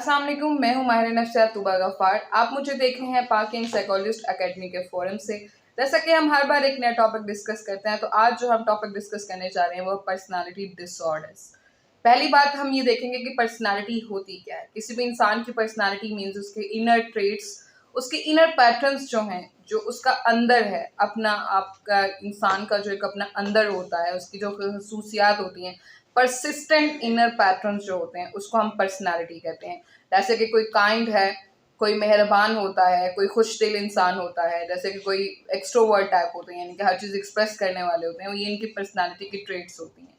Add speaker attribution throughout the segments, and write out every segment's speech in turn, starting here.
Speaker 1: अस्सलाम वालेकुम, मैं हूं माहिर नफ्सियात तूबा गफ्फार। आप मुझे देख रहे हैं पाक किंग साइकोलॉजिस्ट एकेडमी के फोरम से। जैसा कि हम हर बार एक नया टॉपिक डिस्कस करते हैं, तो आज जो हम टॉपिक डिस्कस करने जा रहे हैं वो पर्सनालिटी डिसऑर्डर्स। पहली बात हम ये देखेंगे कि पर्सनालिटी होती क्या है। किसी भी इंसान की पर्सनालिटी मीन्स उसके इनर ट्रेट्स, उसके इनर पैटर्न्स जो हैं, जो उसका अंदर है, अपना आपका इंसान का जो एक अपना अंदर होता है, उसकी जो खसूसियात होती हैं, परसिस्टेंट इनर पैटर्न्स जो होते हैं, उसको हम पर्सनालिटी कहते हैं। जैसे कि कोई काइंड है, कोई मेहरबान होता है, कोई खुश दिल इंसान होता है, जैसे कि कोई एक्सट्रोवर्ट टाइप होते हैं, यानी कि हर चीज़ एक्सप्रेस करने वाले होते हैं, ये इनकी पर्सनालिटी की ट्रेट्स होती हैं।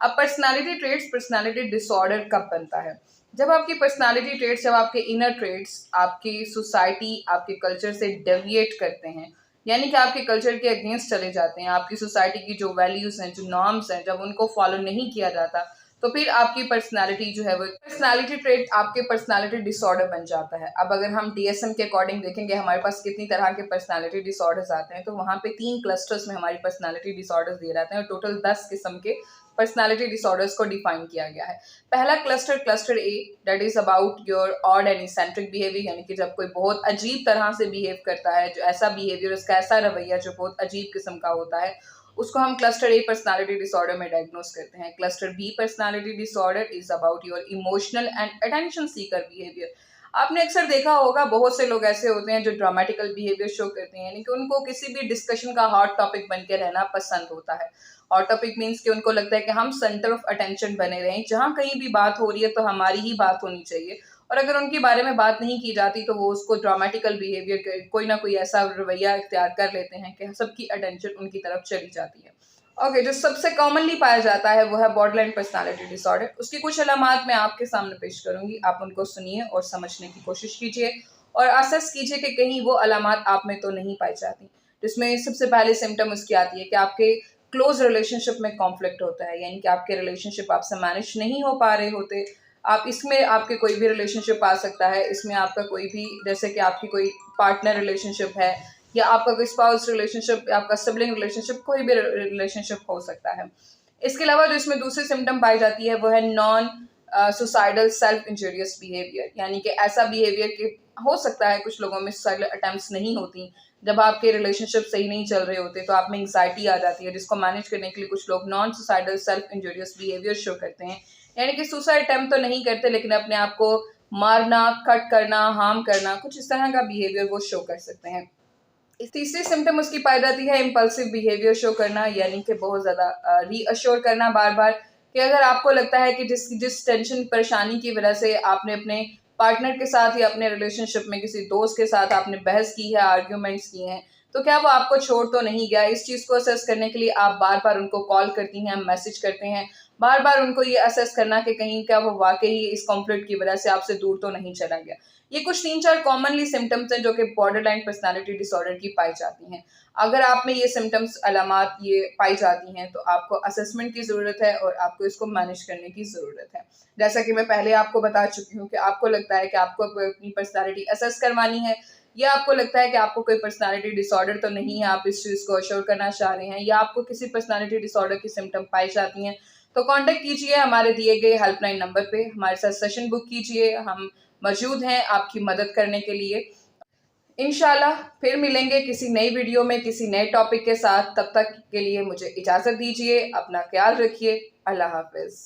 Speaker 1: अब पर्सनालिटी ट्रेट्स, पर्सनालिटी डिसऑर्डर कब बनता है? जब आपकी पर्सनालिटी ट्रेट्स, जब आपके इनर ट्रेट्स आपकी सोसाइटी, आपके कल्चर से डेविएट करते हैं, यानी कि आपके कल्चर के अगेंस्ट चले जाते हैं, आपकी सोसाइटी की जो वैल्यूज़ हैं, जो नॉर्म्स हैं, जब उनको फॉलो नहीं किया जाता, तो फिर आपकी पर्सनालिटी जो है वो पर्सनालिटी ट्रेट आपके पर्सनालिटी डिसऑर्डर बन जाता है। अब अगर हम डीएसएम के अकॉर्डिंग देखेंगे हमारे पास कितनी तरह के पर्सनालिटी डिसऑर्डर्स आते हैं, तो वहाँ पे 3 क्लस्टर्स में हमारी पर्सनालिटी डिसऑर्डर्स दिए जाते हैं और टोटल 10 किस्म के पर्सनालिटी डिसऑर्डर्स को डिफाइन किया गया है। पहला cluster A, that is about your odd and eccentric behaviour, यानी कि जब कोई बहुत अजीब तरह से बिहेव करता है, जो ऐसा बिहेवियर, उसका ऐसा रवैया जो बहुत अजीब किस्म का होता है, उसको हम क्लस्टर ए पर्सनालिटी डिसऑर्डर में डायग्नोस करते हैं। Cluster B personality disorder is about your emotional and attention seeker behaviour. आपने अक्सर देखा होगा बहुत से लोग ऐसे होते हैं जो ड्रामेटिकल बिहेवियर शो करते हैं, यानी कि उनको किसी भी डिस्कशन का हॉट टॉपिक बन के रहना पसंद होता है। हॉट टॉपिक मीन्स कि उनको लगता है कि हम सेंटर ऑफ अटेंशन बने रहें, जहाँ कहीं भी बात हो रही है तो हमारी ही बात होनी चाहिए, और अगर उनके बारे में बात नहीं की जाती तो वो उसको ड्रामेटिकल बिहेवियर, कोई ना कोई ऐसा रवैया इख्तियार कर लेते हैं कि सबकी अटेंशन उनकी तरफ चली जाती है। ओके, जो सबसे कॉमनली पाया जाता है वो है बॉर्डरलाइन पर्सनालिटी डिसऑर्डर। उसकी कुछ अलामात मैं आपके सामने पेश करूंगी, आप उनको सुनिए और समझने की कोशिश कीजिए और असेस कीजिए कि कहीं वो अलामात आप में तो नहीं पाई जाती। जिसमें सबसे पहले सिम्टम उसकी आती है कि आपके क्लोज रिलेशनशिप में कॉन्फ्लिक्ट होता है, यानी कि आपके रिलेशनशिप आपसे मैनेज नहीं हो पा रहे होते। आप इसमें आपके कोई भी रिलेशनशिप आ सकता है, इसमें आपका कोई भी, जैसे कि आपकी कोई पार्टनर रिलेशनशिप है, या आपका कोई स्पाउस रिलेशनशिप, आपका सिबलिंग रिलेशनशिप, कोई भी रिलेशनशिप हो सकता है। इसके अलावा जो इसमें दूसरी सिम्टम पाई जाती है वो है non suicidal self injurious behaviour, यानी कि ऐसा बिहेवियर कि हो सकता है कुछ लोगों में सुसाइडल अटेम्प्ट्स नहीं होती, जब आपके रिलेशनशिप सही नहीं चल रहे होते तो आप में एंग्जाइटी आ जाती है, जिसको मैनेज करने के लिए कुछ लोग non suicidal self injurious behaviour show करते हैं, यानी कि सुसाइड अटेम्प्ट तो नहीं करते लेकिन अपने आप को मारना, कट करना, हार्म करना, कुछ इस तरह का बिहेवियर वो शो कर सकते हैं। तीसरी सिम्टम उसकी पाई जाती है इम्पल्सिव बिहेवियर शो करना, यानी कि बहुत ज़्यादा रीअश्योर करना बार बार, कि अगर आपको लगता है कि जिस टेंशन परेशानी की वजह से आपने अपने पार्टनर के साथ या अपने रिलेशनशिप में किसी दोस्त के साथ आपने बहस की है, आर्ग्यूमेंट्स किए हैं, तो क्या वो आपको छोड़ तो नहीं गया। इस चीज़ को असेस करने के लिए आप बार बार उनको कॉल करती हैं, मैसेज करते हैं, बार बार उनको ये असेस करना कि कहीं क्या वो वाकई इस कॉन्फ्लिक्ट की वजह से आपसे दूर तो नहीं चला गया। ये कुछ 3-4 कॉमनली सिम्टम्स हैं जो कि बॉर्डरलाइन पर्सनालिटी डिसऑर्डर की पाई जाती हैं। अगर आप में ये सिम्टम्स, अलामात ये पाई जाती हैं, तो आपको असेसमेंट की ज़रूरत है और आपको इसको मैनेज करने की ज़रूरत है। जैसा कि मैं पहले आपको बता चुकी हूँ कि आपको लगता है कि आपको अपनी पर्सनालिटी असेस करवानी है, या आपको लगता है कि आपको कोई पर्सनालिटी डिसऑर्डर तो नहीं है, आप इस चीज़ को अश्योर करना चाह रहे हैं, या आपको किसी पर्सनालिटी डिसऑर्डर की सिम्टम पाई जाती हैं, तो कांटेक्ट कीजिए हमारे दिए गए हेल्पलाइन नंबर पे, हमारे साथ सेशन बुक कीजिए। हम मौजूद हैं आपकी मदद करने के लिए। इंशाल्लाह फिर मिलेंगे किसी नई वीडियो में किसी नए टॉपिक के साथ। तब तक के लिए मुझे इजाज़त दीजिए। अपना ख्याल रखिए। अल्लाह हाफ़िज़।